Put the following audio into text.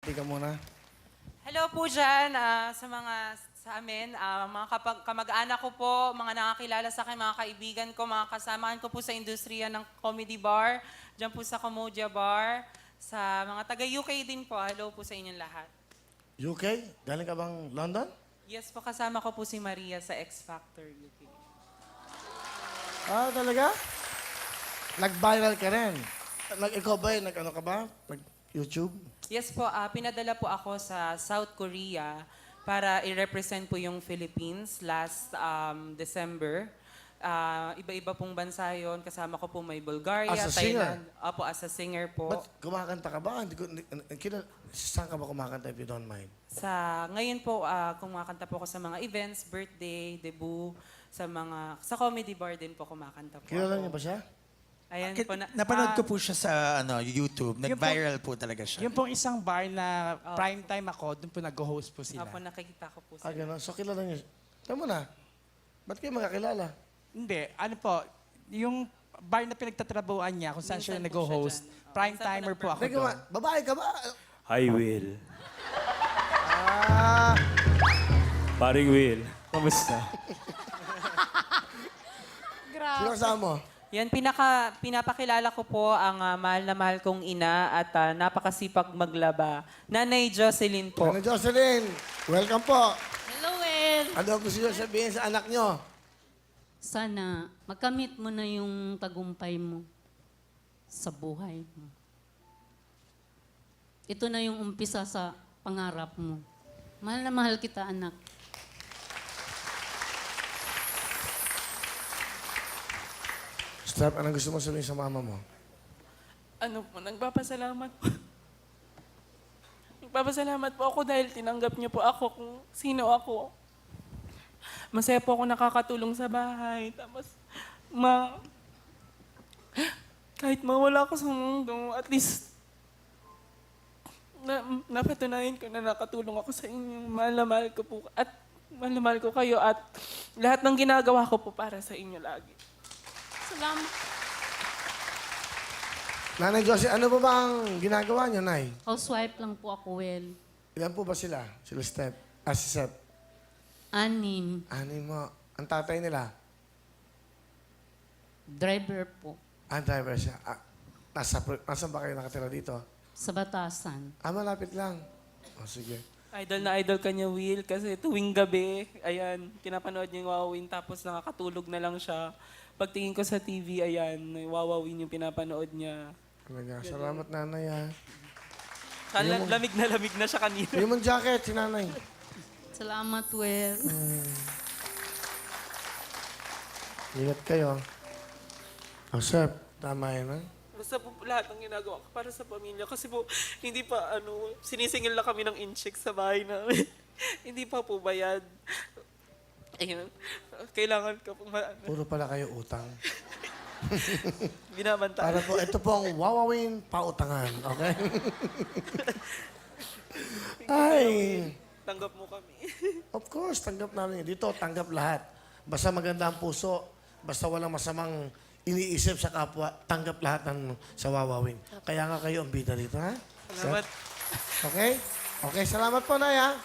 Hindi ka muna. Hello po dyan sa amin, mga kamag-anak ko po, mga nakakilala sa akin, mga kaibigan ko, mga kasamahan ko po sa industriya ng comedy bar, dyan po sa Comodia Bar, sa mga taga-UK din po. Hello po sa inyong lahat. UK? Galing ka bang London? Yes po, kasama ko po si Maria sa X Factor UK. Ah, talaga? Nag-viral ka rin. Ikaw ba, nag-ano ka ba? Nag-YouTube? Yes po, pinadala po ako sa South Korea para i-represent po yung Philippines last December. Iba-iba pong bansa yun. Kasama ko po may Bulgaria, As a singer? Thailand. Opo, as a singer po. Ba't kumakanta ka ba? Saan ka ba kumakanta if you don't mind? Ngayon po, kumakanta po ako sa mga events, birthday, debut, sa comedy bar din po kumakanta po Kilala ako. niyo ba siya? Ayan po na. Napanood ko po siya sa YouTube. Nag-viral po talaga siya. Yung pong isang bar na prime time ako, doon po nag-host po sila. Apo, nakikita ko po Ah, sila. gano'n. So, kilala niyo. Tama na. Ba't kayo magkakilala? Hindi, ano po, yung bar na pinagtatrabuhan niya, kung saan siya Minsan po siya nag-host, dyan. Oo, prime minsan po timer po ako Teka, doon. babae ka ba? Hi, Will. Ah, Paring Will. Kamusta? sino kasama mo? Yan, pinapakilala ko po ang mahal na mahal kong ina at napakasipag maglaba. Nanay Jocelyn po. Ano, Jocelyn? Welcome po. Hello, Will. Ano gusto niyo sabihin sa anak niyo? Sana makamit mo na yung tagumpay mo sa buhay mo. Ito na yung umpisa sa pangarap mo. Mahal na mahal kita, anak. Step, anong gusto mo sabihin sa mama mo? Ano po, nagpapasalamat po. Nagpapasalamat po ako dahil tinanggap niyo po ako kung sino ako. Masaya po ako nakakatulong sa bahay. Tapos, kahit mawala ako sa mundo, at least, napatunayan ko na nakatulong ako sa inyo. Mahal na mahal ko po. At mahal na mahal ko kayo. At lahat ng ginagawa ko po para sa inyo lagi. Salamat. Nanay Josie, ano ba bang ginagawa niyo, Nay? Housewife lang po ako, Will. Ilan po ba sila? Sila Step? Si Step? 6. Anin mo. Ang tatay nila? Driver po. Driver siya. Nasaan ba kayo nakatira dito? Sa Batasan. Malapit lang. Sige. Idol na idol ka niya, Will, kasi tuwing gabi, ayan, pinapanood niya yung Wawawin, tapos nakakatulog na lang siya. Pagtingin ko sa TV, ayan, Wawawin yung pinapanood niya. Talaga. Salamat, nanay, ha. Lamig na siya kanina. Yung mong jacket, si nanay. Salamat, Will. Ingat kayo. Sir, tama yan, ha? Basta po lahat ng ginagawa ko para sa pamilya. Kasi po, hindi pa, sinisingil na kami ng incheck sa bahay namin. Hindi pa po bayad. Ayun, kailangan ka po, Puro pala kayo utang. binabantaan. Para po, ito po ang Wawawin pautangan, okay? Ay, Tanggap mo kami. of course, tanggap namin. Dito, tanggap lahat. Basta maganda ang puso, basta walang masamang iniisip sa kapwa, tanggap lahat ng sa Wawawin. Kaya nga kayo ang bida dito, ha? Salamat. Okay? Okay, salamat po, Nay, ha?